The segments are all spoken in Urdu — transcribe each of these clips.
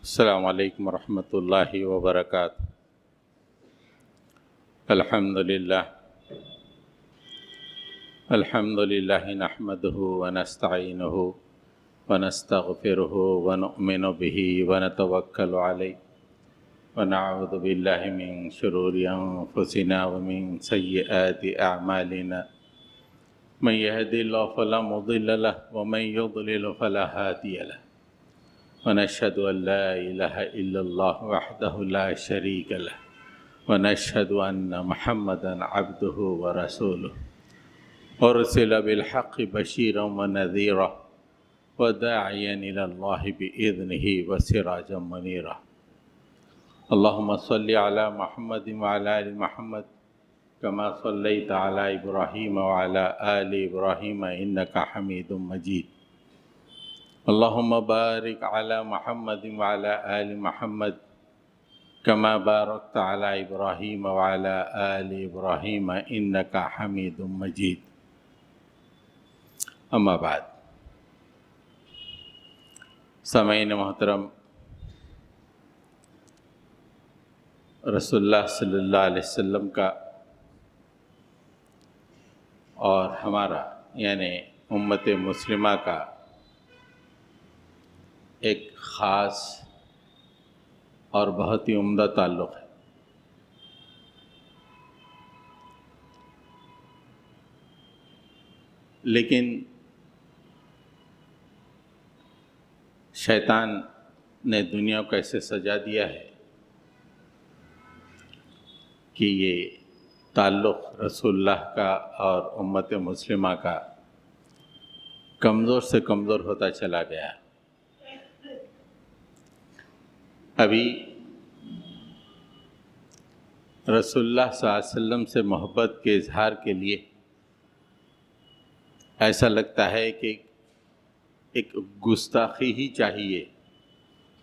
السلام علیکم ورحمۃ اللہ وبرکاتہ۔ الحمد للہ نحمده ونستعینه ونستغفره ونؤمن به ونتوکل علیہ ونعوذ باللہ من شرور انفسنا ومن سیئات اعمالنا من يهد الله فلا مضل له ومن يضلل فلا هادي له ونشهد أن لا إله إلا الله وحده لا شريك له ونشهد أن محمدًا عبده ورسوله أرسل بالحق بشيرا ونذيرا وداعيا إلى الله بإذنه وسراجا منيرا اللهم صل على محمد وعلى آل محمد كما صليت على إبراهيم وعلى آل إبراهيم إنك حميد مجيد اللهم بارك على محمد وعلى آل محمد كما باركت على إبراهيم وعلى آل إبراهيم إنك حميد مجيد اما بعد۔ سامعین محترم، رسول اللہ صلی اللہ علیہ وسلم کا اور ہمارا یعنی امت مسلمہ کا ایک خاص اور بہت ہی عمدہ تعلق ہے۔ لیکن شیطان نے دنیا کو ایسے سجا دیا ہے کہ یہ تعلق رسول اللہ کا اور امت مسلمہ کا کمزور سے کمزور ہوتا چلا گیا۔ ابھی رسول اللہ صلی اللہ علیہ وسلم سے محبت کے اظہار کے لیے ایسا لگتا ہے کہ ایک گستاخی ہی چاہیے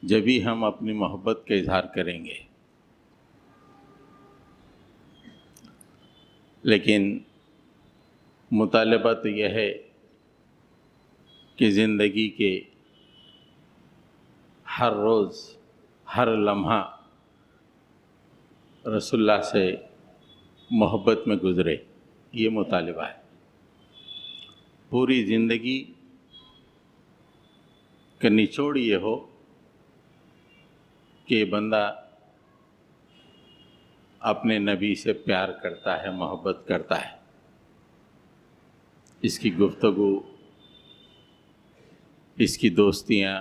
جبھی ہم اپنی محبت کا اظہار کریں گے، لیکن مطالبہ تو یہ ہے کہ زندگی کے ہر روز ہر لمحہ رسول اللہ سے محبت میں گزرے، یہ مطالبہ ہے۔ پوری زندگی کا نچوڑ یہ ہو کہ بندہ اپنے نبی سے پیار کرتا ہے، محبت کرتا ہے، اس کی گفتگو، اس کی دوستیاں،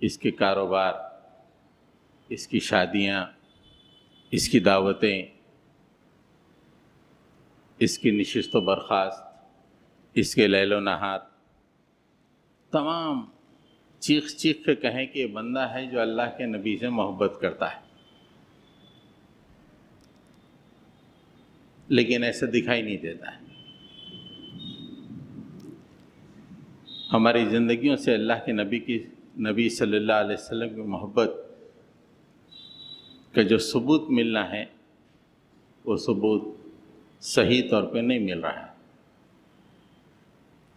اس کے کاروبار، اس کی شادیاں، اس کی دعوتیں، اس کی نشست و برخاست، اس کے لیل و نہار، تمام چیخ چیخ کے کہیں کہ یہ بندہ ہے جو اللہ کے نبی سے محبت کرتا ہے، لیکن ایسا دکھائی نہیں دیتا ہے۔ ہماری زندگیوں سے اللہ کے نبی صلی اللہ علیہ وسلم کی محبت کا جو ثبوت ملنا ہے وہ ثبوت صحیح طور پہ نہیں مل رہا ہے۔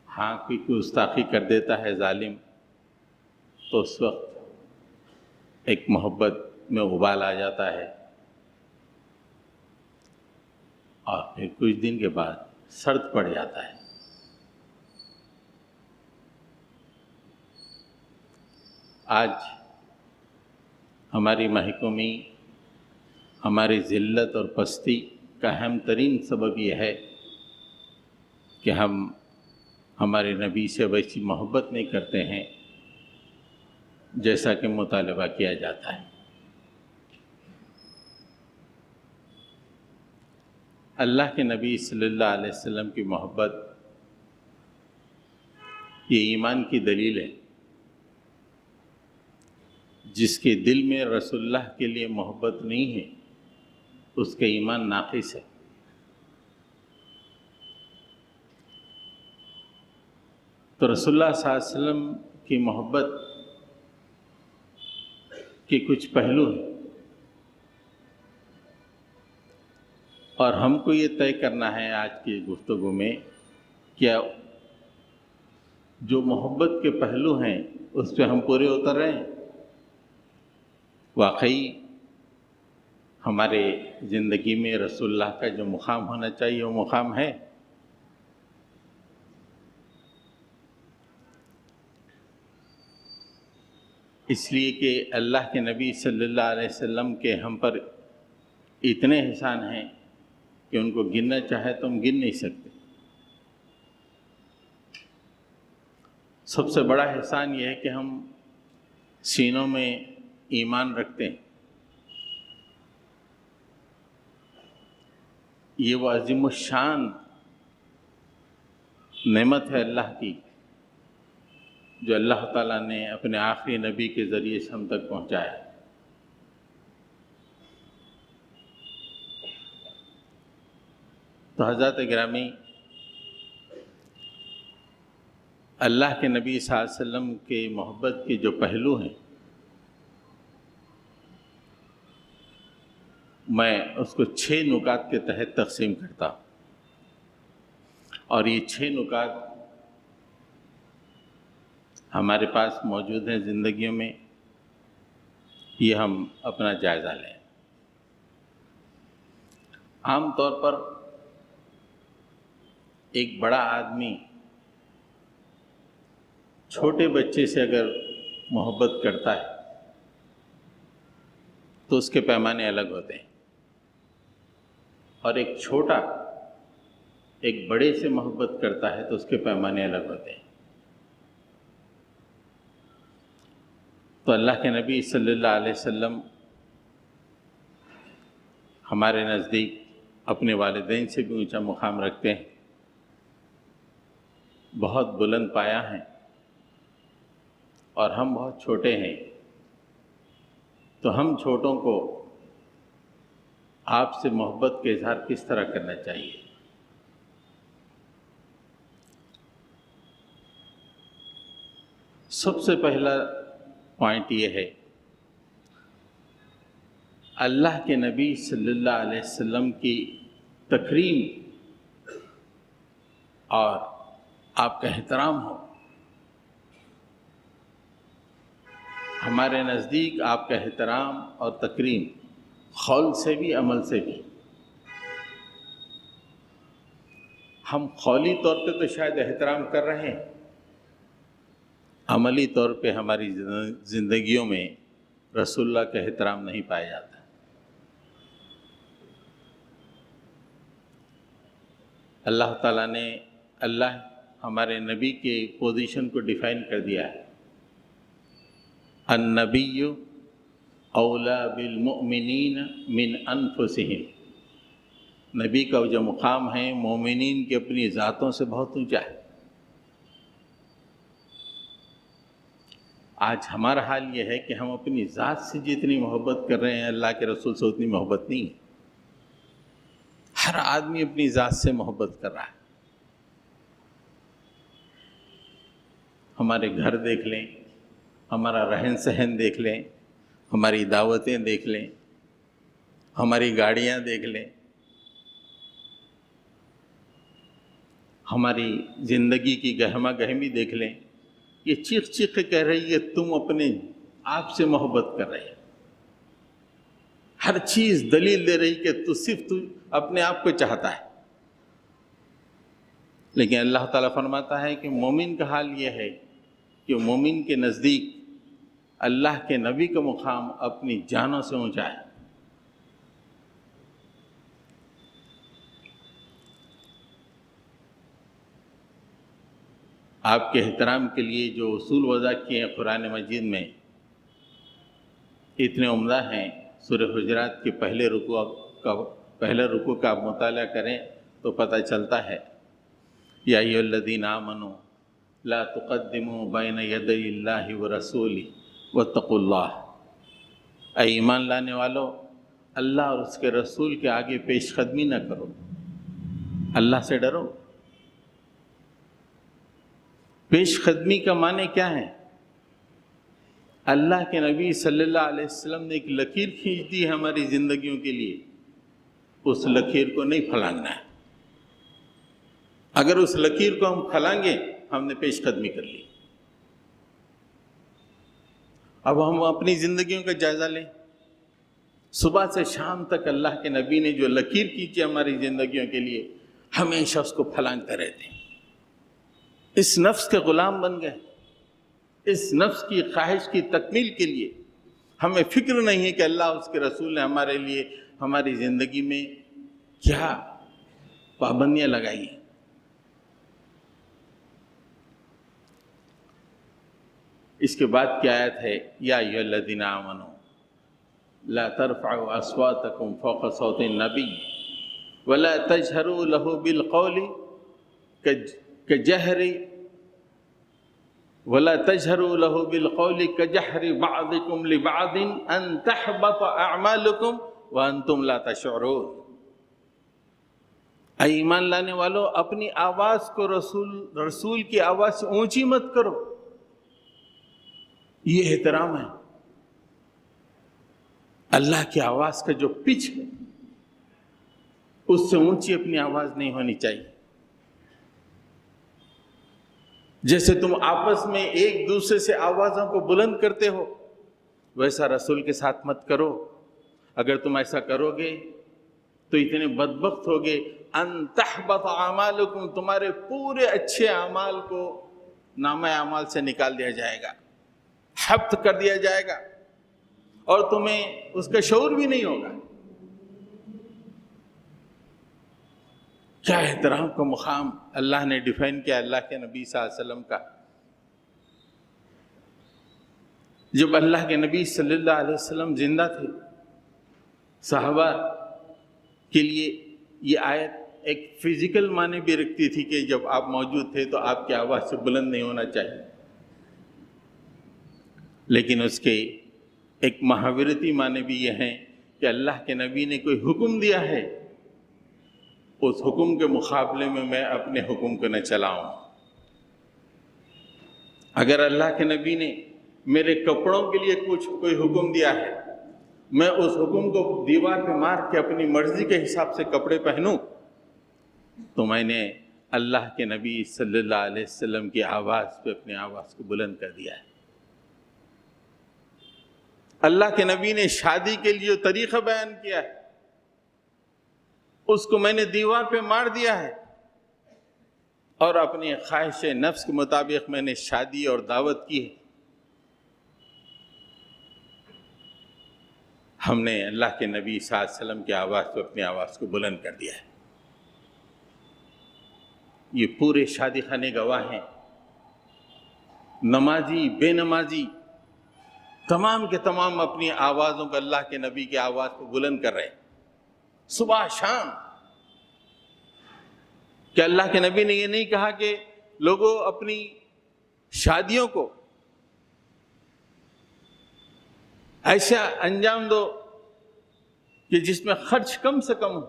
ہاں، کوئی گستاخی کر دیتا ہے ظالم تو اس وقت ایک محبت میں ابال آ جاتا ہے، اور پھر کچھ دن کے بعد سرد پڑ جاتا ہے۔ آج ہماری محکومی، ہماری ذلت اور پستی کا اہم ترین سبب یہ ہے کہ ہم ہمارے نبی سے ویسی محبت نہیں کرتے ہیں جیسا کہ مطالبہ کیا جاتا ہے۔ اللہ کے نبی صلی اللہ علیہ وسلم کی محبت یہ ایمان کی دلیل ہے۔ جس کے دل میں رسول اللہ کے لیے محبت نہیں ہے اس کا ایمان ناقص ہے۔ تو رسول اللہ صلی اللہ علیہ وسلم کی محبت کے کچھ پہلو ہیں، اور ہم کو یہ طے کرنا ہے آج کی گفتگو میں کیا جو محبت کے پہلو ہیں اس پہ ہم پورے اتر رہے ہیں۔ واقعی ہمارے زندگی میں رسول اللہ کا جو مقام ہونا چاہیے وہ مقام ہے؟ اس لیے کہ اللہ کے نبی صلی اللہ علیہ وسلم کے ہم پر اتنے احسان ہیں کہ ان کو گننا چاہے تو ہم گن نہیں سکتے۔ سب سے بڑا احسان یہ ہے کہ ہم سینوں میں ایمان رکھتے ہیں۔ یہ وہ عظیم الشان نعمت ہے اللہ کی جو اللہ تعالیٰ نے اپنے آخری نبی کے ذریعے سے ہم تک پہنچایا۔ تو حضرات گرامی، اللہ کے نبی صلی اللہ علیہ وسلم کے محبت کے جو پہلو ہیں، میں اس کو 6 نکات کے تحت تقسیم کرتا ہوں، اور یہ 6 نکات ہمارے پاس موجود ہیں زندگیوں میں، یہ ہم اپنا جائزہ لیں۔ عام طور پر ایک بڑا آدمی چھوٹے بچے سے اگر محبت کرتا ہے تو اس کے پیمانے الگ ہوتے ہیں، اور ایک چھوٹا ایک بڑے سے محبت کرتا ہے تو اس کے پیمانے الگ ہوتے ہیں۔ تو اللہ کے نبی صلی اللہ علیہ وسلم ہمارے نزدیک اپنے والدین سے بھی اونچا مقام رکھتے ہیں، بہت بلند پایہ ہیں، اور ہم بہت چھوٹے ہیں، تو ہم چھوٹوں کو آپ سے محبت کا اظہار کس طرح کرنا چاہیے؟ سب سے پہلا پوائنٹ یہ ہے، اللہ کے نبی صلی اللہ علیہ وسلم کی تکریم اور آپ کا احترام ہو۔ ہمارے نزدیک آپ کا احترام اور تکریم قول سے بھی عمل سے بھی، ہم قولی طور پہ تو شاید احترام کر رہے ہیں، عملی طور پہ ہماری زندگیوں میں رسول اللہ کا احترام نہیں پایا جاتا۔ اللہ تعالیٰ نے ہمارے نبی کے پوزیشن کو ڈیفائن کر دیا ہے، النبی اولا بالمؤمنین من انفسہم، نبی کا جو مقام ہے مومنین کی اپنی ذاتوں سے بہت اونچا ہے۔ آج ہمارا حال یہ ہے کہ ہم اپنی ذات سے جتنی محبت کر رہے ہیں اللہ کے رسول سے اتنی محبت نہیں ہے۔ ہر آدمی اپنی ذات سے محبت کر رہا ہے۔ ہمارے گھر دیکھ لیں، ہمارا رہن سہن دیکھ لیں، ہماری دعوتیں دیکھ لیں، ہماری گاڑیاں دیکھ لیں، ہماری زندگی کی گہما گہمی دیکھ لیں، یہ چیخ چیخ کے کہہ رہی ہے تم اپنے آپ سے محبت کر رہے ہیں۔ ہر چیز دلیل دے رہی کہ صرف اپنے آپ کو چاہتا ہے۔ لیکن اللہ تعالیٰ فرماتا ہے کہ مومن کا حال یہ ہے کہ مومن کے نزدیک اللہ کے نبی کا مقام اپنی جانوں سے اونچا ہے۔ آپ کے احترام کے لیے جو اصول وضع کیے ہیں قرآن مجید میں اتنے عمدہ ہیں۔ سورہ حجرات کے پہلے رکوع کا آپ مطالعہ کریں تو پتہ چلتا ہے، یا ایھا الذین آمنوا لا تقدموا بین یدی اللہ ورسولہ واتقوا اللہ، اے ایمان لانے والو، اللہ اور اس کے رسول کے آگے پیش قدمی نہ کرو، اللہ سے ڈرو۔ پیش قدمی کا معنی کیا ہے؟ اللہ کے نبی صلی اللہ علیہ وسلم نے ایک لکیر کھینچ دی ہے ہماری زندگیوں کے لیے، اس لکیر کو نہیں پھلانگنا ہے۔ اگر اس لکیر کو ہم پھلانگے ہم نے پیش قدمی کر لی۔ اب ہم اپنی زندگیوں کا جائزہ لیں، صبح سے شام تک اللہ کے نبی نے جو لکیر کھینچی ہماری زندگیوں کے لیے، ہمیشہ اس کو پھلانگتے رہتے ہیں۔ اس نفس کے غلام بن گئے، اس نفس کی خواہش کی تکمیل کے لیے ہمیں فکر نہیں ہے کہ اللہ اس کے رسول نے ہمارے لیے ہماری زندگی میں کیا پابندیاں لگائی ہیں۔ اس کے بعد کی آیت ہے یا ایھا الذین آمنوا لا ترفعوا اصواتکم فوق صوت النبی ولا تجہروا له بالقول كجهر ولا تجهروا له بالقول كجهر بعضكم لبعض ان تحبط اعمالكم وانتم لا تشعرون۔ اے ایمان لانے والو، اپنی آواز کو رسول کی آواز سے اونچی مت کرو، یہ احترام ہے۔ اللہ کی آواز کا جو پچ ہے اس سے اونچی اپنی آواز نہیں ہونی چاہیے۔ جیسے تم آپس میں ایک دوسرے سے آوازوں کو بلند کرتے ہو، ویسا رسول کے ساتھ مت کرو۔ اگر تم ایسا کرو گے تو اتنے بدبخت ہوگے، ان تحبط اعمالکم، تمہارے پورے اچھے اعمال کو نامہ اعمال سے نکال دیا جائے گا، حبط کر دیا جائے گا، اور تمہیں اس کا شعور بھی نہیں ہوگا۔ کیا احترام کا مقام اللہ نے ڈیفائن کیا اللہ کے نبی صلی اللہ علیہ وسلم کا۔ جب اللہ کے نبی صلی اللہ علیہ وسلم زندہ تھے، صحابہ کے لیے یہ آیت ایک فزیکل معنی بھی رکھتی تھی کہ جب آپ موجود تھے تو آپ کی آواز سے بلند نہیں ہونا چاہیے، لیکن اس کے ایک محاورتی معنی بھی یہ ہیں کہ اللہ کے نبی نے کوئی حکم دیا ہے، اس حکم کے مقابلے میں اپنے حکم کو نہ چلاؤں۔ اگر اللہ کے نبی نے میرے کپڑوں کے لیے کوئی حکم دیا ہے، میں اس حکم کو دیوار پہ مار کے اپنی مرضی کے حساب سے کپڑے پہنوں، تو میں نے اللہ کے نبی صلی اللہ علیہ وسلم کی آواز پہ اپنی آواز کو بلند کر دیا ہے۔ اللہ کے نبی نے شادی کے لیے جو طریقہ بیان کیا ہے، اس کو میں نے دیوار پہ مار دیا ہے، اور اپنی خواہش نفس کے مطابق میں نے شادی اور دعوت کی ہے۔ ہم نے اللہ کے نبی صلی اللہ علیہ وسلم کی آواز پہ اپنی آواز کو بلند کر دیا ہے۔ یہ پورے شادی خانے گواہ ہیں، نمازی بے نمازی تمام کے تمام اپنی آوازوں کو اللہ کے نبی کی آواز کو بلند کر رہے ہیں، صبح شام۔ کہ اللہ کے نبی نے یہ نہیں کہا کہ لوگوں اپنی شادیوں کو ایسا انجام دو کہ جس میں خرچ کم سے کم ہو،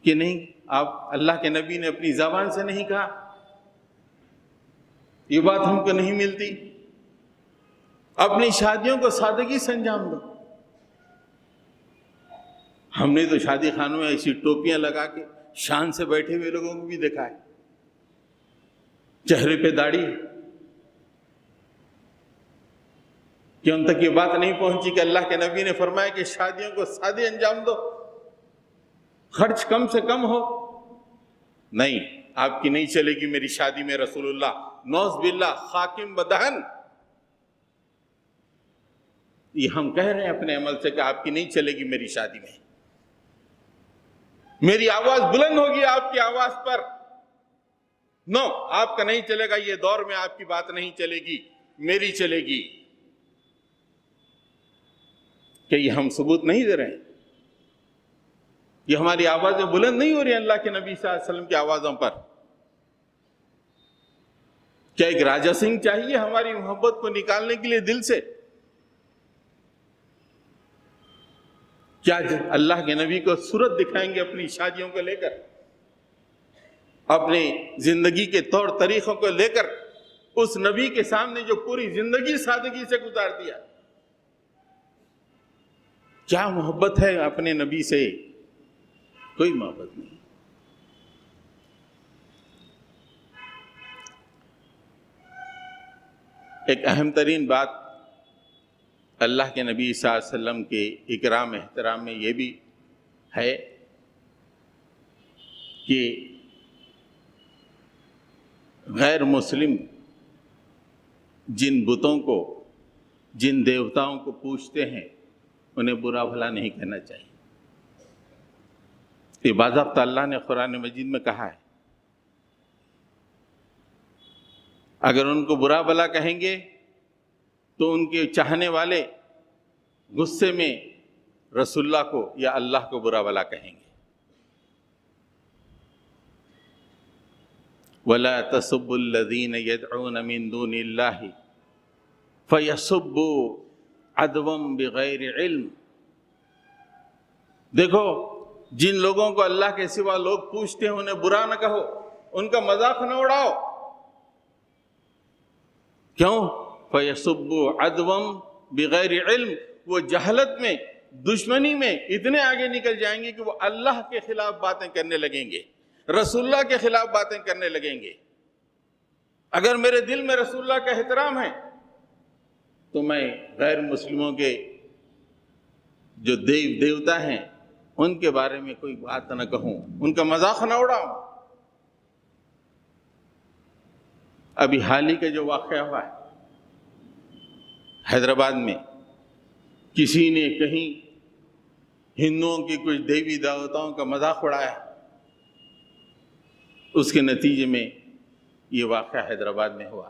کہ نہیں، آپ اللہ کے نبی نے اپنی زبان سے نہیں کہا، یہ بات ہم کو نہیں ملتی۔ اپنی شادیوں کو سادگی سے انجام دو۔ ہم نے تو شادی خانوں میں ایسی ٹوپیاں لگا کے شان سے بیٹھے ہوئے لوگوں کو بھی دیکھا ہے، چہرے پہ داڑھی، کہ ان تک یہ بات نہیں پہنچی کہ اللہ کے نبی نے فرمایا کہ شادیوں کو سادے انجام دو، خرچ کم سے کم ہو۔ نہیں، آپ کی نہیں چلے گی میری شادی میں رسول اللہ، نوز باللہ، خاکم بدہن۔ یہ ہم کہہ رہے ہیں اپنے عمل سے کہ آپ کی نہیں چلے گی میری شادی میں، میری آواز بلند ہوگی آپ کی آواز پر، نو، آپ کا نہیں چلے گا، یہ دور میں آپ کی بات نہیں چلے گی، میری چلے گی۔ کہ یہ ہم ثبوت نہیں دے رہے ہیں، یہ ہماری آوازیں بلند نہیں ہو رہی ہیں اللہ کے نبی صلی اللہ علیہ وسلم کی آوازوں پر۔ کیا ایک راجہ سنگھ چاہیے ہماری محبت کو نکالنے کے لیے دل سے؟ کیا اللہ کے نبی کو صورت دکھائیں گے اپنی شادیوں کو لے کر، اپنی زندگی کے طور طریقوں کو لے کر، اس نبی کے سامنے جو پوری زندگی سادگی سے گزار دیا؟ کیا محبت ہے اپنے نبی سے؟ کوئی محبت نہیں۔ ایک اہم ترین بات اللہ کے نبی صلی اللہ علیہ وسلم کے اکرام احترام میں یہ بھی ہے کہ غیر مسلم جن بتوں کو، جن دیوتاؤں کو پوجتے ہیں انہیں برا بھلا نہیں کہنا چاہیے۔ یہ باضابطہ اللہ نے قرآن مجید میں کہا ہے۔ اگر ان کو برا بھلا کہیں گے تو ان کے چاہنے والے غصے میں رسول اللہ کو یا اللہ کو برا بھلا کہیں گے۔ وَلَا تَسُبُّوا الَّذِينَ يَدْعُونَ مِن دُونِ اللَّهِ فَيَسُبُّوا عَدْوًا بِغَيْرِ عِلْمٍ۔ دیکھو، جن لوگوں کو اللہ کے سوا لوگ پوچھتے ہیں انہیں برا نہ کہو، ان کا مذاق نہ اڑاؤ۔ کیوں؟ فَيَسُبُّوا عَدْوًا بِغَيْرِ عِلْمٍ، وہ جہالت میں، دشمنی میں اتنے آگے نکل جائیں گے کہ وہ اللہ کے خلاف باتیں کرنے لگیں گے، رسول اللہ کے خلاف باتیں کرنے لگیں گے۔ اگر میرے دل میں رسول اللہ کا احترام ہے تو میں غیر مسلموں کے جو دیوتا ہیں ان کے بارے میں کوئی بات نہ کہوں، ان کا مذاق نہ اڑاؤں۔ ابھی حال ہی کا جو واقعہ ہوا ہے حیدرآباد میں، کسی نے کہیں ہندوؤں کی کچھ دیوی دیوتاؤں کا مذاق اڑایا، اس کے نتیجے میں یہ واقعہ حیدرآباد میں ہوا۔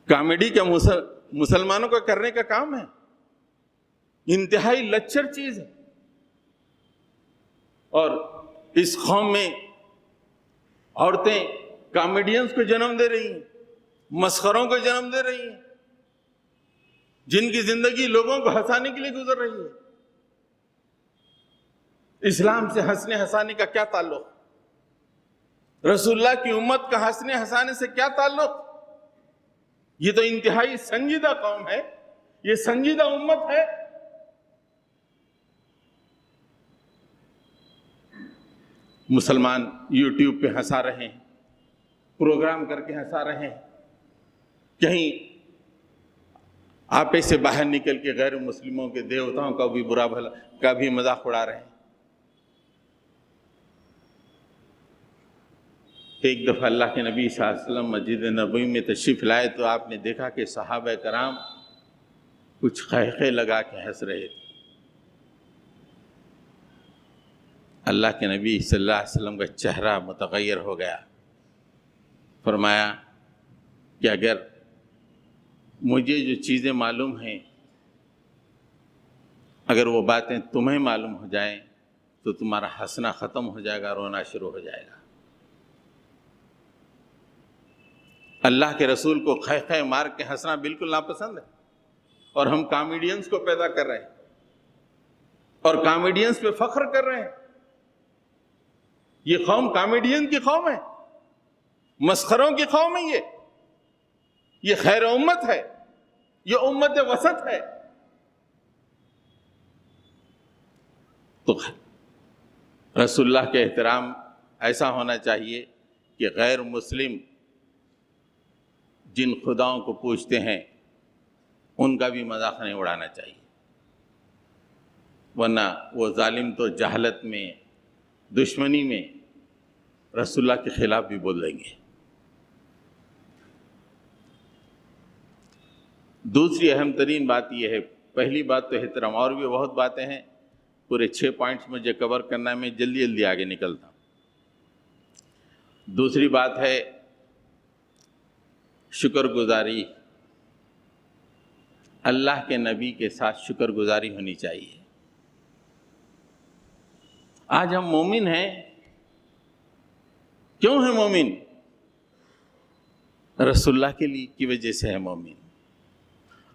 کامیڈی کا مسلمانوں کا کرنے کا کام ہے، انتہائی لچر چیز ہے، اور اس قوم میں عورتیں کامیڈینز کو جنم دے رہی ہیں، مسخروں کو جنم دے رہی ہیں، جن کی زندگی لوگوں کو ہنسانے کے لیے گزر رہی ہے۔ اسلام سے ہنسنے ہنسانے کا کیا تعلق؟ رسول اللہ کی امت کا ہنسنے ہنسانے سے کیا تعلق؟ یہ تو انتہائی سنجیدہ قوم ہے، یہ سنجیدہ امت ہے۔ مسلمان یوٹیوب پہ ہنسا رہے ہیں، پروگرام کر کے ہنسا رہے ہیں، کہیں آپے سے باہر نکل کے غیر مسلموں کے دیوتاؤں کا بھی برا بھلا کا بھی مذاق اڑا رہے ہیں۔ ایک دفعہ اللہ کے نبی صلی اللہ علیہ وسلم مسجد نبوی میں تشریف لائے تو آپ نے دیکھا کہ صحابہ کرام کچھ قہقہے لگا کے ہنس رہے تھے۔ اللہ کے نبی صلی اللہ علیہ وسلم کا چہرہ متغیر ہو گیا، فرمایا کہ اگر مجھے جو چیزیں معلوم ہیں اگر وہ باتیں تمہیں معلوم ہو جائیں تو تمہارا ہنسنا ختم ہو جائے گا، رونا شروع ہو جائے گا۔ اللہ کے رسول کو خے مار کے ہنسنا بالکل ناپسند ہے، اور ہم کامیڈینز کو پیدا کر رہے ہیں اور کامیڈینز پہ فخر کر رہے ہیں۔ یہ قوم کامیڈین کی قوم ہے، مسخروں کی قوم ہے، یہ خیر امت ہے، یہ امت وسط ہے۔ تو رسول اللہ کے احترام ایسا ہونا چاہیے کہ غیر مسلم جن خداؤں کو پوجتے ہیں ان کا بھی مذاق نہیں اڑانا چاہیے، ورنہ وہ ظالم تو جہالت میں، دشمنی میں رسول اللہ کے خلاف بھی بول دیں گے۔ دوسری اہم ترین بات یہ ہے، پہلی بات تو احترام، اور بھی بہت باتیں ہیں، پورے 6 پوائنٹس مجھے کور کرنا ہے، میں جلدی جلدی آگے نکلتا ہوں۔ دوسری بات ہے شکر گزاری، اللہ کے نبی کے ساتھ شکر گزاری ہونی چاہیے۔ آج ہم مومن ہیں، کیوں ہیں مومن؟ رسول اللہ کے لیے کی وجہ سے ہے مومن۔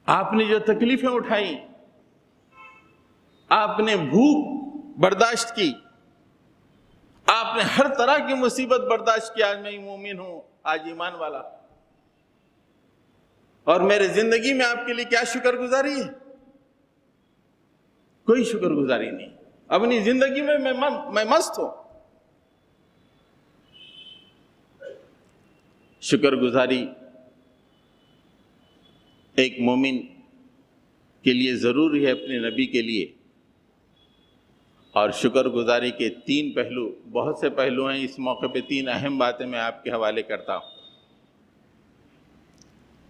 آپ نے جو تکلیفیں اٹھائیں، آپ نے بھوک برداشت کی، آپ نے ہر طرح کی مصیبت برداشت کی، آج میں مومن ہوں، آج ایمان والا، اور میرے زندگی میں آپ کے لیے کیا شکر گزاری ہے؟ کوئی شکر گزاری نہیں۔ اپنی زندگی میں میں مست ہوں۔ شکر گزاری ایک مومن کے لیے ضروری ہے اپنے نبی کے لیے، اور شکر گزاری کے 3 پہلو، بہت سے پہلو ہیں، اس موقع پہ 3 اہم باتیں میں آپ کے حوالے کرتا ہوں۔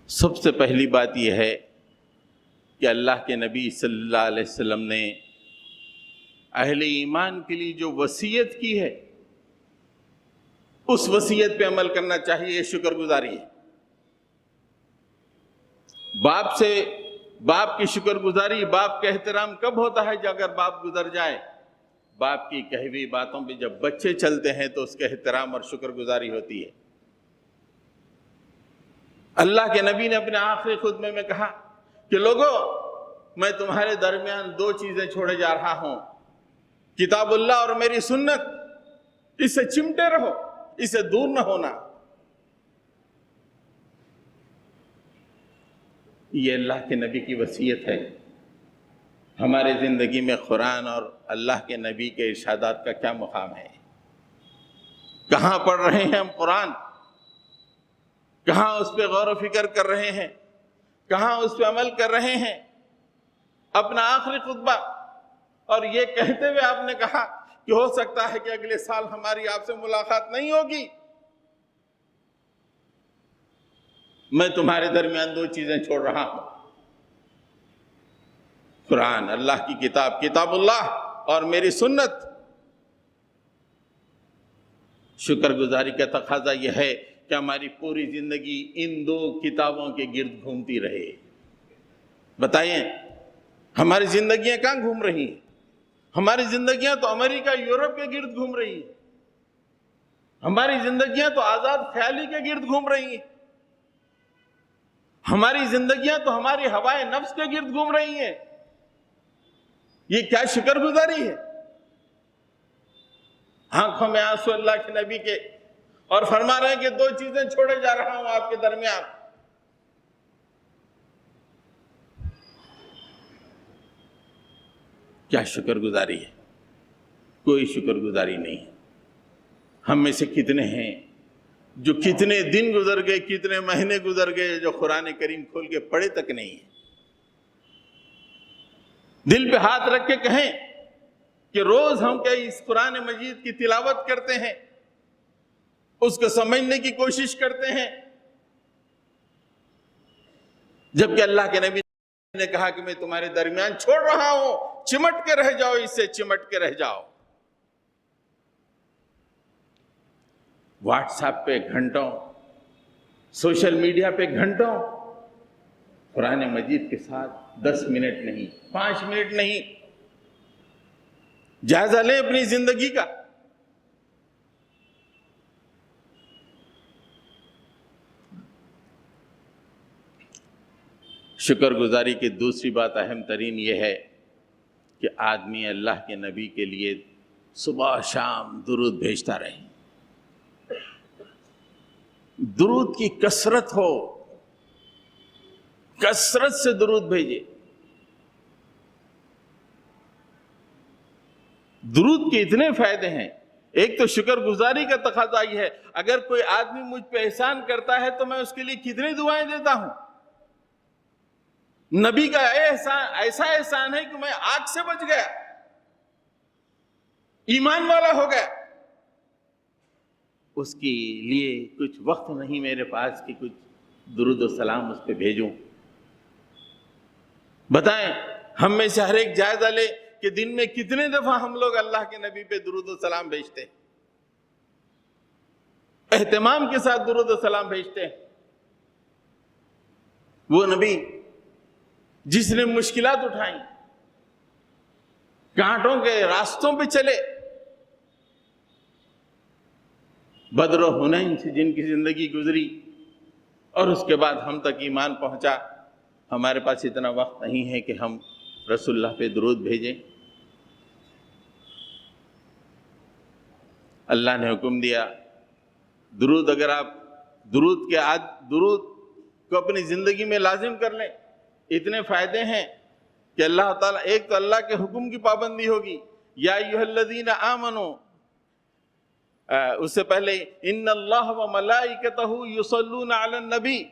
سب سے پہلی بات یہ ہے کہ اللہ کے نبی صلی اللہ علیہ وسلم نے اہل ایمان کے لیے جو وصیت کی ہے، اس وصیت پہ عمل کرنا چاہیے، یہ شکر گزاری ہے۔ باپ کی شکر گزاری، باپ کا احترام کب ہوتا ہے؟ جب اگر باپ گزر جائے، باپ کی کہی ہوئی باتوں پہ جب بچے چلتے ہیں تو اس کا احترام اور شکر گزاری ہوتی ہے۔ اللہ کے نبی نے اپنے آخری خطبے میں کہا کہ لوگوں، میں تمہارے درمیان 2 چیزیں چھوڑے جا رہا ہوں، کتاب اللہ اور میری سنت، اس سے چمٹے رہو، اس سے دور نہ ہونا۔ یہ اللہ کے نبی کی وصیت ہے۔ ہمارے زندگی میں قرآن اور اللہ کے نبی کے ارشادات کا کیا مقام ہے؟ کہاں پڑھ رہے ہیں ہم قرآن؟ کہاں اس پہ غور و فکر کر رہے ہیں؟ کہاں اس پہ عمل کر رہے ہیں؟ اپنا آخری خطبہ اور یہ کہتے ہوئے آپ نے کہا کہ ہو سکتا ہے کہ اگلے سال ہماری آپ سے ملاقات نہیں ہوگی، میں تمہارے درمیان 2 چیزیں چھوڑ رہا ہوں، قرآن، اللہ کی کتاب، کتاب اللہ اور میری سنت۔ شکر گزاری کا تقاضا یہ ہے کہ ہماری پوری زندگی ان 2 کتابوں کے گرد گھومتی رہے۔ بتائیں، ہماری زندگیاں کہاں گھوم رہی ہیں؟ ہماری زندگیاں تو امریکہ، یورپ کے گرد گھوم رہی ہیں۔ ہماری زندگیاں تو آزاد خیالی کے گرد گھوم رہی ہیں۔ ہماری زندگیاں تو ہماری ہوائے نفس کے گرد گھوم رہی ہیں۔ یہ کیا شکر گزاری ہے؟ آنکھوں میں آنسو اللہ کے نبی کے، اور فرما رہے ہیں کہ 2 چیزیں چھوڑے جا رہا ہوں آپ کے درمیان۔ کیا شکر گزاری ہے؟ کوئی شکر گزاری نہیں ہے۔ ہم میں سے کتنے ہیں جو کتنے دن گزر گئے، کتنے مہینے گزر گئے جو قرآن کریم کھول کے پڑھے تک نہیں ہیں؟ دل پہ ہاتھ رکھ کے کہیں کہ روز ہم کیا اس قرآن مجید کی تلاوت کرتے ہیں، اس کو سمجھنے کی کوشش کرتے ہیں، جبکہ اللہ کے نبی نے کہا کہ میں تمہارے درمیان چھوڑ رہا ہوں، چمٹ کے رہ جاؤ، اس سے چمٹ کے رہ جاؤ۔ واٹس ایپ پہ گھنٹوں، سوشل میڈیا پہ گھنٹوں، قرآن مجید کے ساتھ 10 منٹ نہیں، 5 منٹ نہیں۔ جائزہ لیں اپنی زندگی کا۔ شکر گزاری کی دوسری بات اہم ترین یہ ہے کہ آدمی اللہ کے نبی کے لیے صبح شام درود بھیجتا رہے۔ درود کی کثرت ہو، کثرت سے درود بھیجے۔ درود کے اتنے فائدے ہیں۔ ایک تو شکر گزاری کا تقاضا یہ ہے، اگر کوئی آدمی مجھ پہ احسان کرتا ہے تو میں اس کے لیے کتنی دعائیں دیتا ہوں۔ نبی کا ایسا احسان ہے کہ میں آگ سے بچ گیا، ایمان والا ہو گیا۔ اس کے لیے کچھ وقت نہیں میرے پاس کہ کچھ درود و سلام اس پہ بھیجوں۔ بتائیں، ہم میں سے ہر ایک جائزہ لے کہ دن میں کتنے دفعہ ہم لوگ اللہ کے نبی پہ درود و سلام بھیجتے ہیں، اہتمام کے ساتھ درود و سلام بھیجتے ہیں۔ وہ نبی جس نے مشکلات اٹھائیں، کانٹوں کے راستوں پہ چلے، بدر و حنین سے جن کی زندگی گزری، اور اس کے بعد ہم تک ایمان پہنچا۔ ہمارے پاس اتنا وقت نہیں ہے کہ ہم رسول اللہ پہ درود بھیجیں۔ اللہ نے حکم دیا، درود اگر آپ درود کو اپنی زندگی میں لازم کر لیں، اتنے فائدے ہیں کہ اللہ تعالیٰ، ایک تو اللہ کے حکم کی پابندی ہوگی، یا ایھا الذین آمنوا، اس سے پہلے ان اللہ و ملائکتہ یصلون علی النبی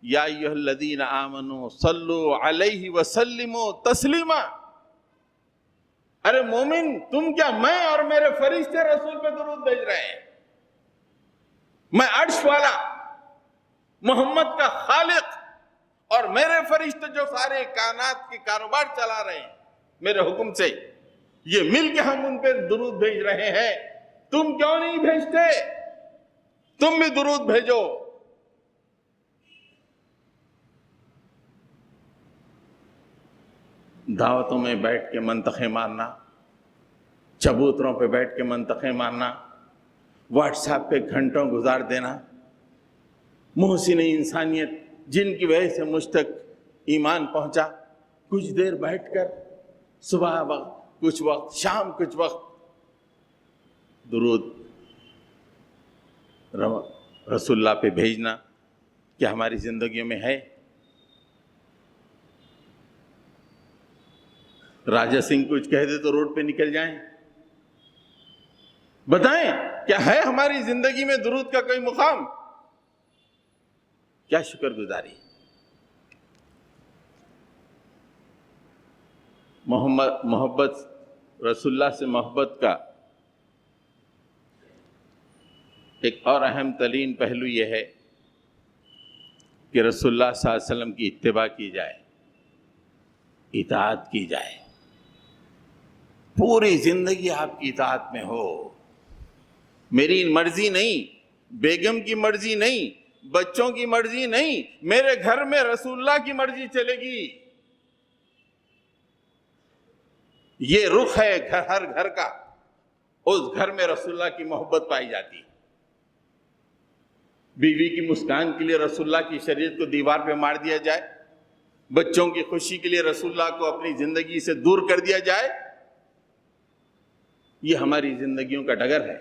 یا ایھا الذین آمنوا صلوا علیہ وسلموا تسلیما. ارے مومن، تم کیا میں اور میرے فرشتے رسول پہ درود بھیج رہے ہیں؟ میں عرش والا محمد کا خالق اور میرے فرشتے جو سارے کائنات کے کاروبار چلا رہے ہیں میرے حکم سے، یہ مل کے ہم ان پہ درود بھیج رہے ہیں. تم کیوں نہیں بھیجتے؟ تم بھی درود بھیجو. دعوتوں میں بیٹھ کے منطقے مارنا، چبوتروں پہ بیٹھ کے منطقے مارنا، واٹس ایپ پہ گھنٹوں گزار دینا، محسن انسانیت جن کی وجہ سے مجھ تک ایمان پہنچا، کچھ دیر بیٹھ کر صبح وقت کچھ وقت، شام کچھ وقت درود رسول اللہ پہ بھیجنا کیا ہماری زندگیوں میں ہے؟ راجہ سنگھ کچھ کہہ دے تو روڈ پہ نکل جائیں. بتائیں کیا ہے ہماری زندگی میں درود کا کوئی مقام؟ کیا شکر گزاری. محبت رسول اللہ سے محبت کا ایک اور اہم ترین پہلو یہ ہے کہ رسول اللہ صلی اللہ علیہ وسلم کی اتباع کی جائے، اطاعت کی جائے. پوری زندگی آپ کی اطاعت میں ہو. میری مرضی نہیں، بیگم کی مرضی نہیں، بچوں کی مرضی نہیں، میرے گھر میں رسول اللہ کی مرضی چلے گی. یہ رخ ہے ہر گھر کا، اس گھر میں رسول اللہ کی محبت پائی جاتی ہے. بیوی کی مسکان کے لیے رسول اللہ کی شریعت کو دیوار پہ مار دیا جائے، بچوں کی خوشی کے لیے رسول اللہ کو اپنی زندگی سے دور کر دیا جائے، یہ ہماری زندگیوں کا ڈگر ہے.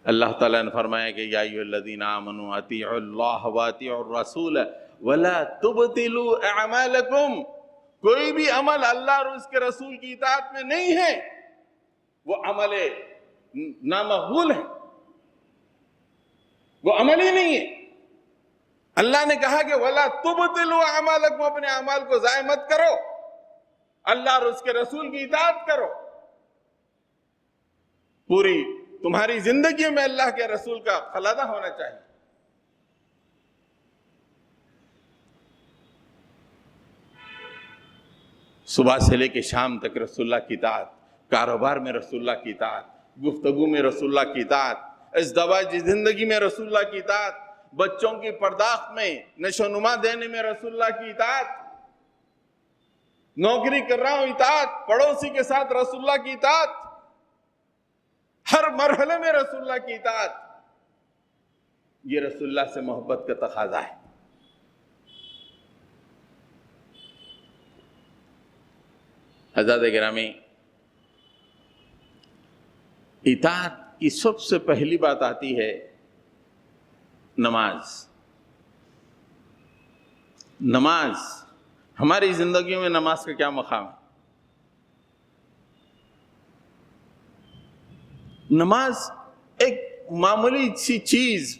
اللہ تعالیٰ نے فرمایا کہ یا ایھا الذین آمنوا اطیعوا اللہ واطیعوا الرسول ولا تبطلوا اعمالکم. کوئی بھی عمل اللہ اور اس کے رسول کی اطاعت میں نہیں ہے وہ عمل نامقبول ہے، وہ عمل ہی نہیں ہے. اللہ نے کہا کہ وَلَا تُبْطِلُوا أَعْمَالَكُمْ، اپنے اعمال کو ضائع مت کرو، اللہ اور اس کے رسول کی اطاعت کرو. پوری تمہاری زندگی میں اللہ کے رسول کا خلادہ ہونا چاہیے. صبح سے لے کے شام تک رسول اللہ کی اطاعت، کاروبار میں رسول اللہ کی اطاعت، گفتگو میں رسول اللہ کی اطاعت، ازدواجی زندگی میں رسول اللہ کی اطاعت، بچوں کی پرداخت میں نشو نما دینے میں رسول اللہ کی اطاعت، نوکری کر رہا ہوں اطاعت، پڑوسی کے ساتھ رسول اللہ کی اطاعت، ہر مرحلے میں رسول اللہ کی اطاعت. یہ رسول اللہ سے محبت کا تقاضا ہے. حضرات گرامی، اطاعت کی سب سے پہلی بات آتی ہے نماز. نماز ہماری زندگیوں میں نماز کا کیا مقام ہے؟ نماز ایک معمولی سی چیز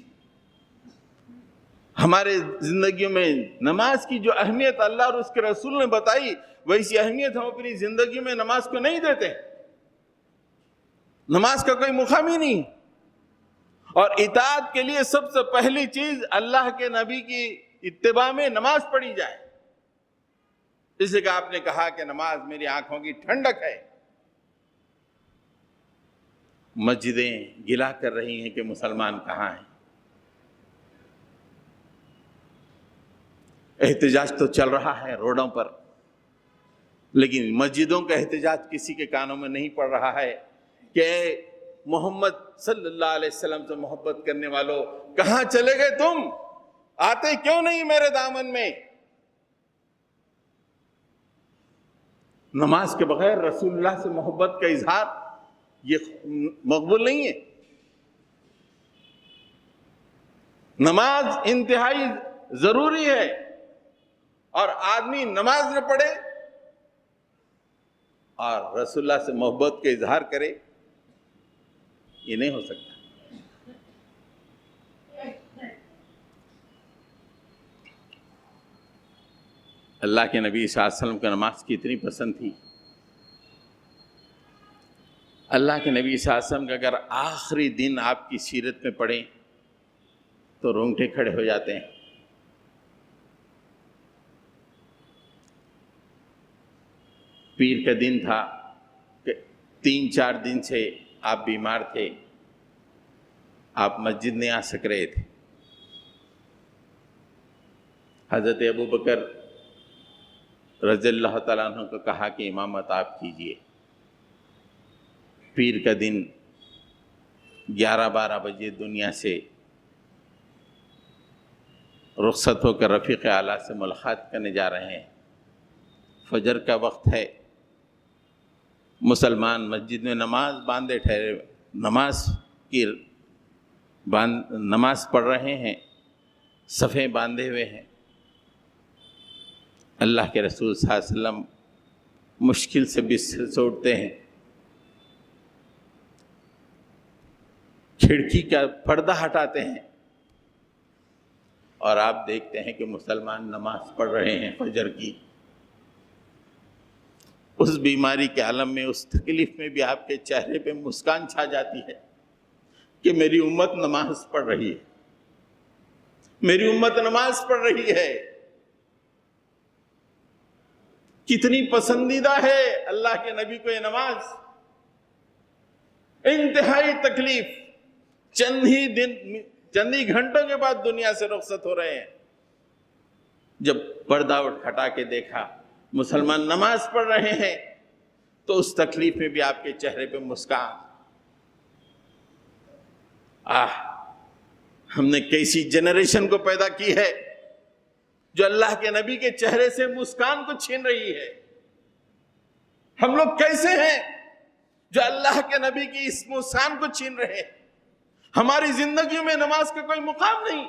ہمارے زندگیوں میں، نماز کی جو اہمیت اللہ اور اس کے رسول نے بتائی ویسی اہمیت ہم اپنی زندگی میں نماز کو نہیں دیتے. نماز کا کوئی مقام ہی نہیں. اور اطاعت کے لیے سب سے پہلی چیز اللہ کے نبی کی اتباع میں نماز پڑھی جائے. اس لیے کہ آپ نے کہا کہ نماز میری آنکھوں کی ٹھنڈک ہے. مسجدیں گلا کر رہی ہیں کہ مسلمان کہاں ہیں. احتجاج تو چل رہا ہے روڈوں پر، لیکن مسجدوں کا احتجاج کسی کے کانوں میں نہیں پڑ رہا ہے کہ محمد صلی اللہ علیہ وسلم سے محبت کرنے والوں کہاں چلے گئے تم؟ آتے کیوں نہیں میرے دامن میں؟ نماز کے بغیر رسول اللہ سے محبت کا اظہار یہ مقبول نہیں ہے. نماز انتہائی ضروری ہے، اور آدمی نماز نہ پڑھے اور رسول اللہ سے محبت کا اظہار کرے، یہ نہیں ہو سکتا۔ اللہ کے نبی صلی اللہ علیہ وسلم کو نماز کتنی پسند تھی۔ اللہ کے نبی صلی اللہ علیہ وسلم کا اگر آخری دن آپ کی سیرت میں پڑھیں تو رونگٹے کھڑے ہو جاتے ہیں۔ پیر کا دن تھا کہ 3-4 دن سے آپ بیمار تھے، آپ مسجد نہیں آ سک رہے تھے۔ حضرت ابوبکر رضی اللہ تعالیٰ عنہ کو کہا کہ امامت آپ کیجئے۔ پیر کا دن 11-12 بجے دنیا سے رخصت ہو کر رفیق اعلیٰ سے ملاقات کرنے جا رہے ہیں۔ فجر کا وقت ہے، مسلمان مسجد میں نماز باندھے ٹھہرے، نماز پڑھ رہے ہیں، صفیں باندھے ہوئے ہیں۔ اللہ کے رسول صلی اللہ علیہ وسلم مشکل سے بستر سے اٹھتے ہیں، کھڑکی کا پردہ ہٹاتے ہیں اور آپ دیکھتے ہیں کہ مسلمان نماز پڑھ رہے ہیں فجر کی۔ اس بیماری کے عالم میں، اس تکلیف میں بھی آپ کے چہرے پہ مسکان چھا جاتی ہے کہ میری امت نماز پڑھ رہی ہے، میری امت نماز پڑھ رہی ہے۔ کتنی پسندیدہ ہے اللہ کے نبی کو یہ نماز۔ انتہائی تکلیف، چند ہی گھنٹوں کے بعد دنیا سے رخصت ہو رہے ہیں، جب پردہ ہٹا کے دیکھا مسلمان نماز پڑھ رہے ہیں تو اس تکلیف میں بھی آپ کے چہرے پہ مسکان۔ ہم نے کیسی جنریشن کو پیدا کی ہے جو اللہ کے نبی کے چہرے سے مسکان کو چھین رہی ہے۔ ہم لوگ کیسے ہیں جو اللہ کے نبی کی اس مسکان کو چھین رہے ہیں؟ ہماری زندگیوں میں نماز کا کوئی مقام نہیں،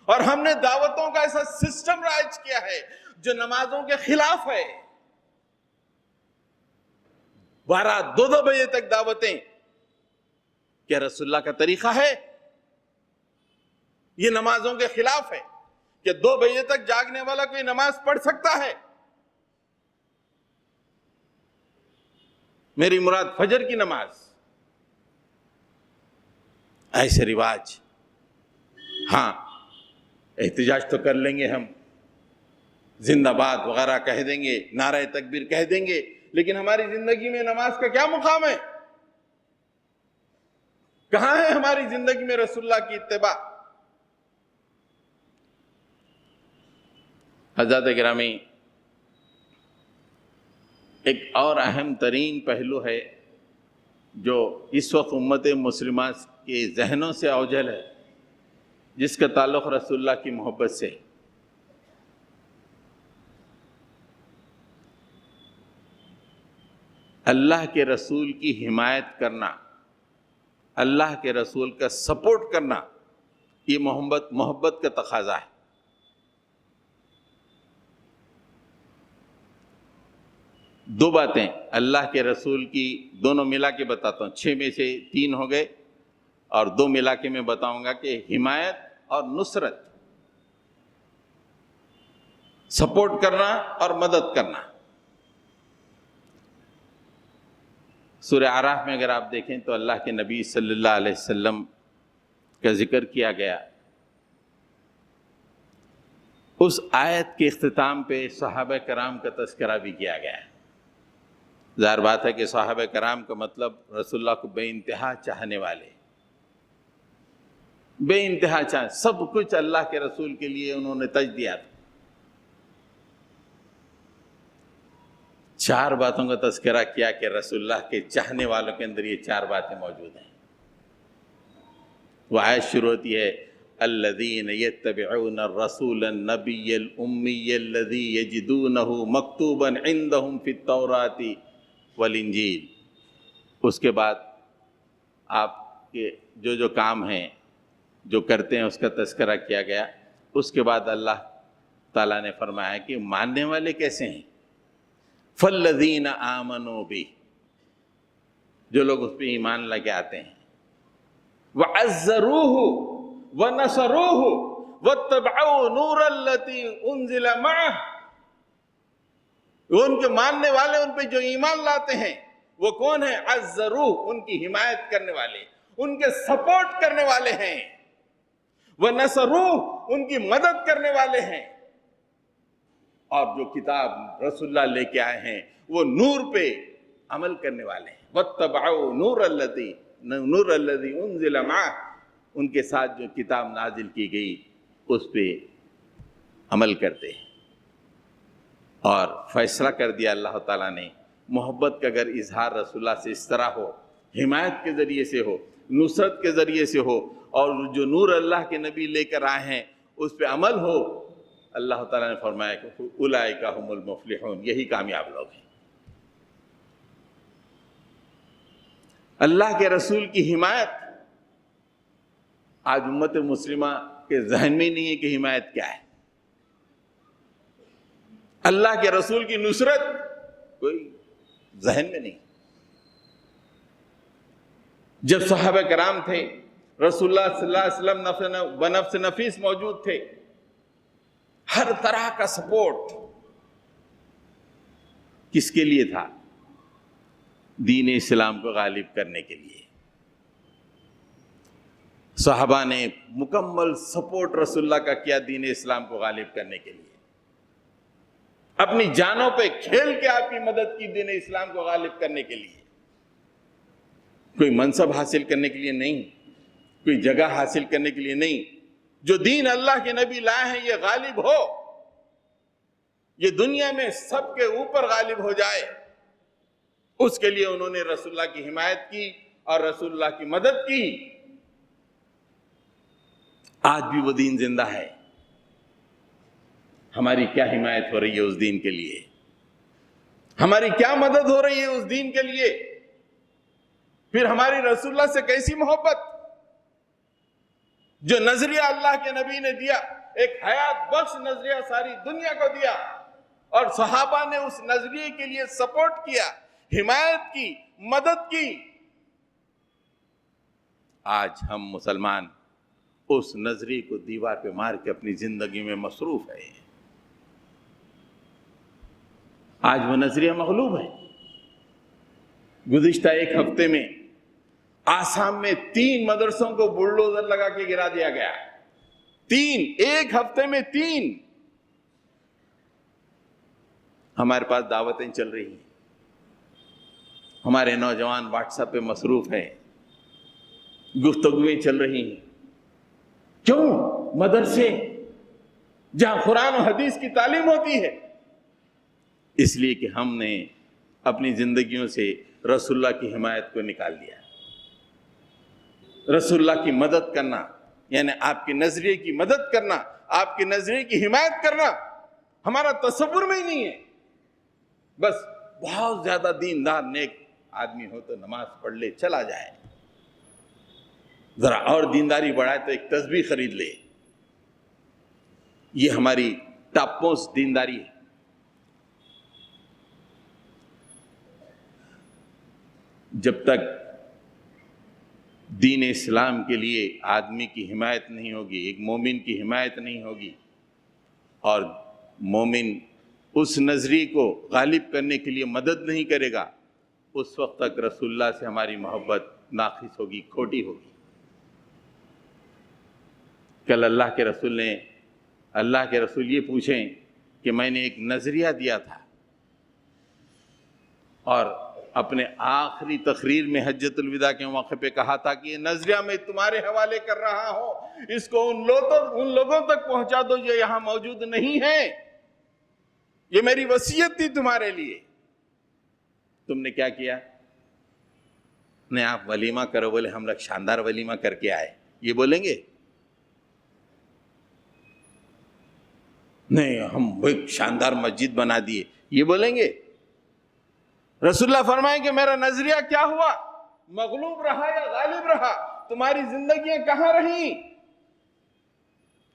اور ہم نے دعوتوں کا ایسا سسٹم رائج کیا ہے جو نمازوں کے خلاف ہے۔ 12-2 بجے تک دعوتیں، کیا رسول اللہ کا طریقہ ہے؟ یہ نمازوں کے خلاف ہے کہ 2 بجے تک جاگنے والا کوئی نماز پڑھ سکتا ہے؟ میری مراد فجر کی نماز۔ ایسے رواج، ہاں احتجاج تو کر لیں گے ہم، زندہ باد وغیرہ کہہ دیں گے، نعرہ تکبیر کہہ دیں گے، لیکن ہماری زندگی میں نماز کا کیا مقام ہے؟ کہاں ہے ہماری زندگی میں رسول اللہ کی اتباع؟ حضرات گرامی، ایک اور اہم ترین پہلو ہے جو اس وقت امت مسلمہ کے ذہنوں سے اوجھل ہے، جس کا تعلق رسول اللہ کی محبت سے۔ اللہ کے رسول کی حمایت کرنا، اللہ کے رسول کا سپورٹ کرنا، یہ محبت کا تقاضا ہے۔ دو باتیں اللہ کے رسول کی، دونوں ملا کے بتاتا ہوں، 6 میں سے 3 ہو گئے اور 2 ملا کے میں بتاؤں گا کہ حمایت اور نصرت، سپورٹ کرنا اور مدد کرنا۔ سورہ اعراف میں اگر آپ دیکھیں تو اللہ کے نبی صلی اللہ علیہ وسلم کا ذکر کیا گیا۔ اس آیت کے اختتام پہ صحابہ کرام کا تذکرہ بھی کیا گیا ہے۔ ظاہر بات ہے کہ صحابہ کرام کا مطلب رسول اللہ کو بے انتہا چاہنے والے، بے انتہا سب کچھ اللہ کے رسول کے لیے انہوں نے تج دیا تھا۔ 4 باتوں کا تذکرہ کیا کہ رسول اللہ کے چاہنے والوں کے اندر یہ 4 باتیں موجود ہیں۔ وہ آیت شروع ہوتی ہے الذین یتبعون الرسول النبی الامی الذی یجدونہ مکتوبا عندہم فی التوراۃ والانجیل۔ اس کے بعد آپ کے جو کام ہیں، جو کرتے ہیں، اس کا تذکرہ کیا گیا۔ اس کے بعد اللہ تعالیٰ نے فرمایا کہ ماننے والے کیسے ہیں؟ فالذین آمنوا بہ، جو لوگ اس پہ ایمان لگے آتے ہیں، وعزروہ ونصروہ واتبعوا نور الذی انزل معہ، وہ ان کے ماننے والے، ان پہ جو ایمان لاتے ہیں وہ کون ہیں؟ عزروہ، ان کی حمایت کرنے والے، ان کے سپورٹ کرنے والے ہیں، ونصروہ، ان کی مدد کرنے والے ہیں، اور جو کتاب رسول اللہ لے کے آئے ہیں وہ نور پہ عمل کرنے والے ہیں۔ واتبعوا نور الذی انزل معہ، ان کے ساتھ جو کتاب نازل کی گئی اس پہ عمل کرتے ہیں۔ اور فیصلہ کر دیا اللہ تعالیٰ نے، محبت کا اگر اظہار رسول اللہ سے اس طرح ہو، حمایت کے ذریعے سے ہو، نصرت کے ذریعے سے ہو، اور جو نور اللہ کے نبی لے کر آئے ہیں اس پہ عمل ہو، اللہ تعالیٰ نے فرمایا کہ اولئک ھم المفلحون، یہی کامیاب لوگ ہیں۔ اللہ کے رسول کی حمایت آج امت مسلمہ کے ذہن میں نہیں ہے کہ حمایت کیا ہے۔ اللہ کے رسول کی نصرت کوئی ذہن میں نہیں۔ جب صحابہ کرام تھے، رسول اللہ صلی اللہ علیہ وسلم بنفس نفیس موجود تھے، ہر طرح کا سپورٹ کس کے لیے تھا؟ دین اسلام کو غالب کرنے کے لیے۔ صحابہ نے مکمل سپورٹ رسول اللہ کا کیا دین اسلام کو غالب کرنے کے لیے، اپنی جانوں پہ کھیل کے آپ کی مدد کی دین اسلام کو غالب کرنے کے لیے۔ کوئی منصب حاصل کرنے کے لیے نہیں، کوئی جگہ حاصل کرنے کے لیے نہیں، جو دین اللہ کے نبی لائے ہیں یہ غالب ہو، یہ دنیا میں سب کے اوپر غالب ہو جائے، اس کے لیے انہوں نے رسول اللہ کی حمایت کی اور رسول اللہ کی مدد کی۔ آج بھی وہ دین زندہ ہے، ہماری کیا حمایت ہو رہی ہے اس دین کے لیے؟ ہماری کیا مدد ہو رہی ہے اس دین کے لیے؟ پھر ہماری رسول اللہ سے کیسی محبت؟ جو نظریہ اللہ کے نبی نے دیا، ایک حیات بخش نظریہ ساری دنیا کو دیا، اور صحابہ نے اس نظریے کے لیے سپورٹ کیا، حمایت کی، مدد کی۔ آج ہم مسلمان اس نظریے کو دیوار پہ مار کے اپنی زندگی میں مصروف ہیں۔ آج وہ نظریہ مغلوب ہے۔ گزشتہ ایک ہفتے میں آسام میں 3 مدرسوں کو بلڈوزر لگا کے گرا دیا گیا۔ 3، ایک ہفتے میں 3۔ ہمارے پاس دعوتیں چل رہی ہیں، ہمارے نوجوان واٹس ایپ پہ مصروف ہیں، گفتگویں چل رہی ہیں۔ کیوں؟ مدرسے جہاں قرآن و حدیث کی تعلیم ہوتی ہے، اس لیے کہ ہم نے اپنی زندگیوں سے رسول اللہ کی حمایت کو نکال دیا۔ رسول اللہ کی مدد کرنا یعنی آپ کے نظریے کی مدد کرنا، آپ کے نظریے کی حمایت کرنا ہمارا تصور میں ہی نہیں ہے۔ بس بہت زیادہ دیندار نیک آدمی ہو تو نماز پڑھ لے، چلا جائے، ذرا اور دینداری بڑھائے تو ایک تسبیح خرید لے، یہ ہماری ٹاپ موسٹ دینداری ہے۔ جب تک دین اسلام کے لیے آدمی کی حمایت نہیں ہوگی، ایک مومن کی حمایت نہیں ہوگی، اور مومن اس نظریے کو غالب کرنے کے لیے مدد نہیں کرے گا، اس وقت تک رسول اللہ سے ہماری محبت ناقص ہوگی، کھوٹی ہوگی۔ کل اللہ کے رسول یہ پوچھیں کہ میں نے ایک نظریہ دیا تھا، اور اپنے آخری تقریر میں حجۃ الوداع کے موقع پہ کہا تھا کہ یہ نظریہ میں تمہارے حوالے کر رہا ہوں، اس کو ان لوگوں تک پہنچا دو جو یہاں موجود نہیں ہیں، یہ میری وصیت تھی تمہارے لیے۔ تم نے کیا کیا؟ نہیں، آپ ولیمہ کرو، بولے ہم لوگ شاندار ولیمہ کر کے آئے، یہ بولیں گے؟ نہیں، ہم ایک شاندار مسجد بنا دیے، یہ بولیں گے؟ رسول اللہ فرمائیں کہ میرا نظریہ کیا ہوا؟ مغلوب رہا یا غالب رہا؟ تمہاری زندگیاں کہاں رہیں؟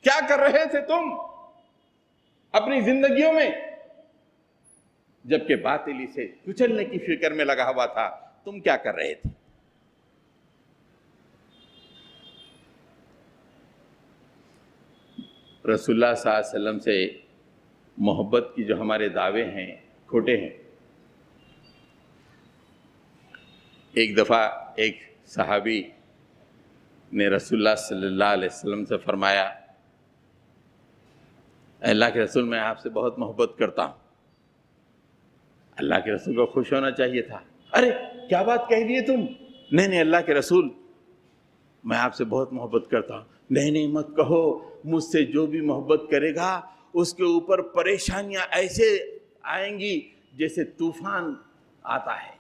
کیا کر رہے تھے تم اپنی زندگیوں میں؟ جبکہ باطل سے کچلنے کی فکر میں لگا ہوا تھا. تم کیا کر رہے تھے؟ رسول اللہ صلی اللہ علیہ وسلم سے محبت کی جو ہمارے دعوے ہیں کھوٹے ہیں. ایک دفعہ ایک صحابی نے رسول اللہ صلی اللہ علیہ وسلم سے فرمایا، اللہ کے رسول میں آپ سے بہت محبت کرتا ہوں. اللہ کے رسول کو خوش ہونا چاہیے تھا. ارے کیا بات کہہ دیے تم؟ نہیں اللہ کے رسول میں آپ سے بہت محبت کرتا ہوں. نہیں مت کہو، مجھ سے جو بھی محبت کرے گا اس کے اوپر پریشانیاں ایسے آئیں گی جیسے طوفان آتا ہے.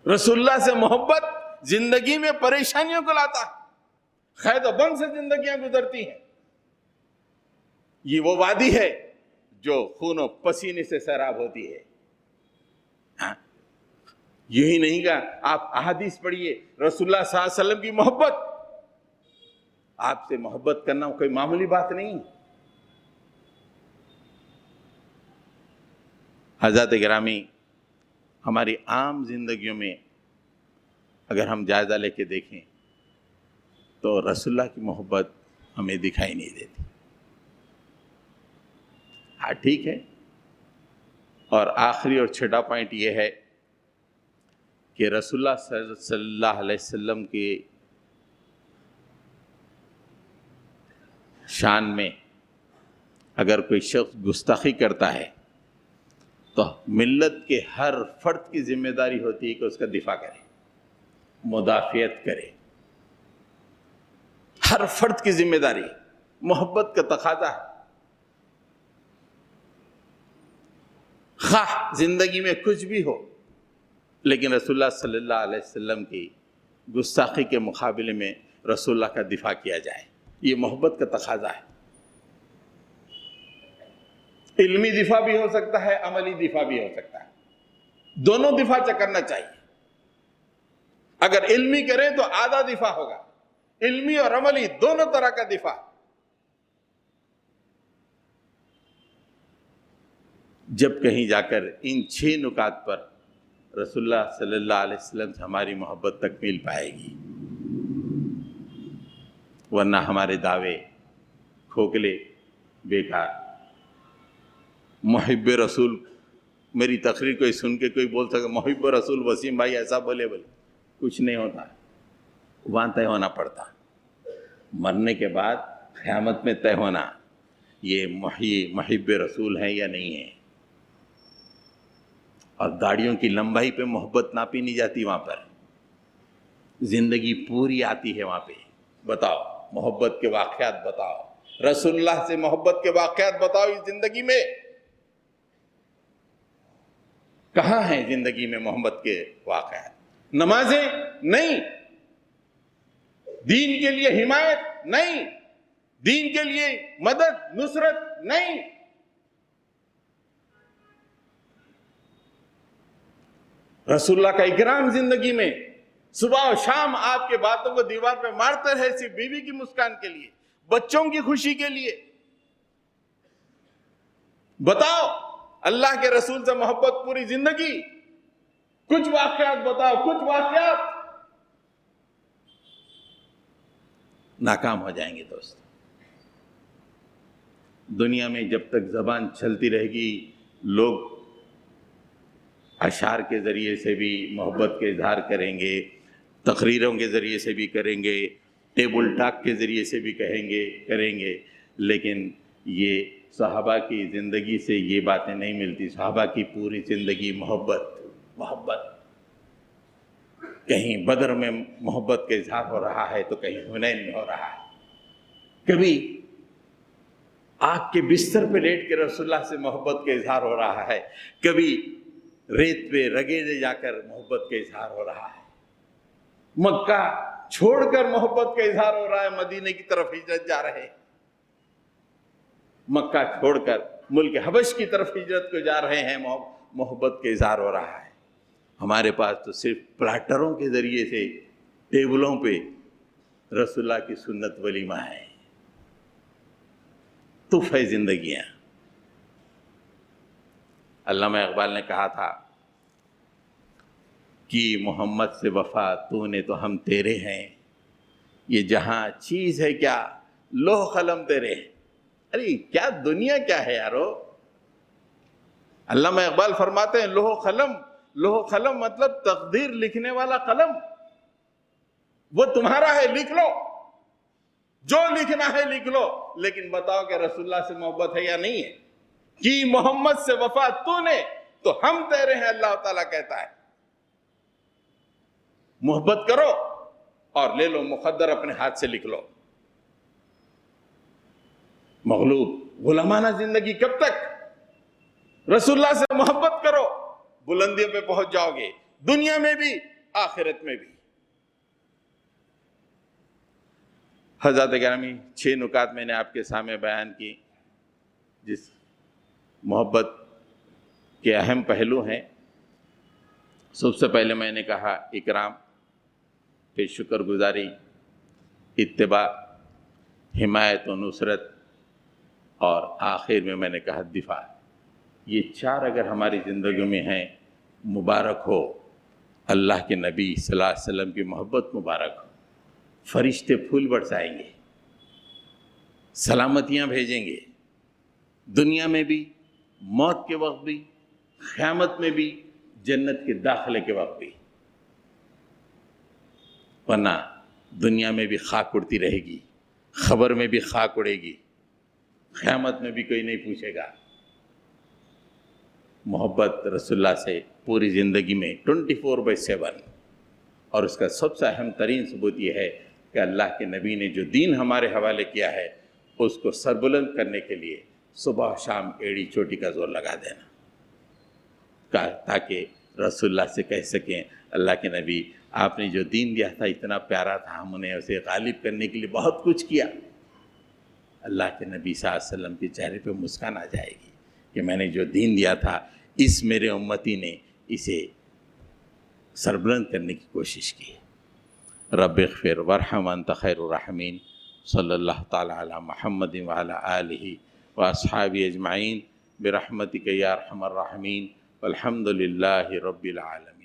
رسول اللہ سے محبت زندگی میں پریشانیوں کو لاتا ہے. خیر و بن سے زندگیاں گزرتی ہیں. یہ وہ وادی ہے جو خون و پسینے سے سیراب ہوتی ہے. یہی نہیں گا، آپ احادیث پڑھیے. رسول اللہ صلی اللہ علیہ وسلم کی محبت، آپ سے محبت کرنا کوئی معمولی بات نہیں. حضرات گرامی، ہماری عام زندگیوں میں اگر ہم جائزہ لے کے دیکھیں تو رسول اللہ کی محبت ہمیں دکھائی نہیں دیتی. ہاں ٹھیک ہے. اور آخری اور چھٹا پوائنٹ یہ ہے کہ رسول اللہ صلی اللہ علیہ وسلم کی شان میں اگر کوئی شخص گستاخی کرتا ہے تو ملت کے ہر فرد کی ذمہ داری ہوتی ہے کہ اس کا دفاع کرے، مدافعت کرے. ہر فرد کی ذمہ داری، محبت کا تقاضا ہے. خواہ زندگی میں کچھ بھی ہو، لیکن رسول اللہ صلی اللہ علیہ وسلم کی گستاخی کے مقابلے میں رسول اللہ کا دفاع کیا جائے. یہ محبت کا تقاضا ہے. علمی دفاع بھی ہو سکتا ہے، عملی دفاع بھی ہو سکتا ہے. دونوں دفاع کرنا چاہیے. اگر علمی کریں تو آدھا دفاع ہوگا، علمی اور عملی دونوں طرح کا دفاع. جب کہیں جا کر ان 6 نکات پر رسول اللہ صلی اللہ علیہ وسلم سے ہماری محبت تکمیل پائے گی، ورنہ ہمارے دعوے کھوکھلے، بیکار. محب رسول، میری تقریر کوئی سن کے کوئی بول سکے محب رسول وسیم بھائی ایسا بولے، کچھ نہیں ہوتا. وہاں طے ہونا پڑتا. مرنے کے بعد قیامت میں طے ہونا یہ محب رسول ہے یا نہیں ہے. اور داڑھیوں کی لمبائی پہ محبت ناپی نہیں جاتی. وہاں پر زندگی پوری آتی ہے. وہاں پہ بتاؤ محبت کے واقعات بتاؤ، رسول اللہ سے محبت کے واقعات بتاؤ. اس زندگی میں کہاں ہیں زندگی میں محبت کے واقعات؟ نمازیں نہیں، دین کے لیے حمایت نہیں، دین کے لیے مدد نصرت نہیں. رسول اللہ کا اکرام زندگی میں، صبح و شام آپ کے باتوں کو دیوار پہ مارتے رہے صرف بیوی کی مسکان کے لیے، بچوں کی خوشی کے لیے. بتاؤ اللہ کے رسول سے محبت پوری زندگی. کچھ واقعات بتاؤ، کچھ واقعات. ناکام ہو جائیں گے دوست. دنیا میں جب تک زبان چلتی رہے گی، لوگ اشعار کے ذریعے سے بھی محبت کے اظہار کریں گے، تقریروں کے ذریعے سے بھی کریں گے، ٹیبل ٹاک کے ذریعے سے بھی کریں گے، لیکن یہ صحابہ کی زندگی سے یہ باتیں نہیں ملتی. صحابہ کی پوری زندگی محبت. کہیں بدر میں محبت کا اظہار ہو رہا ہے تو کہیں حنین میں ہو رہا ہے. کبھی آگ کے بستر پہ لیٹ کے رسول اللہ سے محبت کا اظہار ہو رہا ہے، کبھی ریت پہ رگڑے جا کر محبت کا اظہار ہو رہا ہے. مکہ چھوڑ کر محبت کا اظہار ہو رہا ہے، مدینے کی طرف ہجرت جا رہے ہیں. مکہ چھوڑ کر ملک حبش کی طرف ہجرت کو جا رہے ہیں، محبت کا اظہار ہو رہا ہے. ہمارے پاس تو صرف پلاٹروں کے ذریعے سے ٹیبلوں پہ رسول اللہ کی سنت ولیمہ ہے. تحفہ زندگیاں. علامہ اقبال نے کہا تھا کہ محمد سے وفا تو نے تو ہم تیرے ہیں، یہ جہاں چیز ہے کیا لوح قلم تیرے ہیں۔ ارے کیا دنیا کیا ہے یارو! علامہ اقبال فرماتے ہیں لوح قلم، لوح قلم مطلب تقدیر لکھنے والا قلم، وہ تمہارا ہے، لکھ لو جو لکھنا ہے لکھ لو، لیکن بتاؤ کہ رسول اللہ سے محبت ہے یا نہیں ہے؟ کہ محمد سے وفا تو نے تو ہم تیرے ہیں، اللہ تعالیٰ کہتا ہے۔ محبت کرو اور لے لو، مقدر اپنے ہاتھ سے لکھ لو۔ مغلوب غلامانہ زندگی کب تک؟ رسول اللہ سے محبت کرو، بلندیوں پہ پہنچ جاؤ گے، دنیا میں بھی آخرت میں بھی۔ حضرات گرامی، 6 نکات میں نے آپ کے سامنے بیان کی، جس محبت کے اہم پہلو ہیں۔ سب سے پہلے میں نے کہا اکرام، پھر شکر گزاری، اتباع، حمایت و نصرت، اور آخر میں نے کہا دفاع۔ یہ 4 اگر ہماری زندگیوں میں ہیں، مبارک ہو اللہ کے نبی صلی اللہ علیہ وسلم کی محبت، مبارک ہو۔ فرشتے پھول برسائیں گے، سلامتیاں بھیجیں گے، دنیا میں بھی، موت کے وقت بھی، قیامت میں بھی، جنت کے داخلے کے وقت بھی۔ ورنہ دنیا میں بھی خاک اڑتی رہے گی، خبر میں بھی خاک اڑے گی، قیامت میں بھی کوئی نہیں پوچھے گا۔ محبت رسول اللہ سے پوری زندگی میں 24/7، اور اس کا سب سے اہم ترین ثبوت یہ ہے کہ اللہ کے نبی نے جو دین ہمارے حوالے کیا ہے، اس کو سربلند کرنے کے لیے صبح شام ایڑی چوٹی کا زور لگا دینا، تاکہ رسول اللہ سے کہہ سکیں اللہ کے نبی آپ نے جو دین دیا تھا اتنا پیارا تھا، ہم نے اسے غالب کرنے کے لیے بہت کچھ کیا۔ اللہ کے نبی صلی اللہ علیہ وسلم کے چہرے پہ مسکان آ جائے گی کہ میں نے جو دین دیا تھا اس میرے امتی نے اسے سربلند کرنے کی کوشش کی۔ رب اغفر وارحم انت خیر الراحمین، صلی اللہ تعالی علی محمد وعلی آلہ واصحابہ اجمعین برحمتک یا ارحم الراحمین، والحمد للہ رب العالمین۔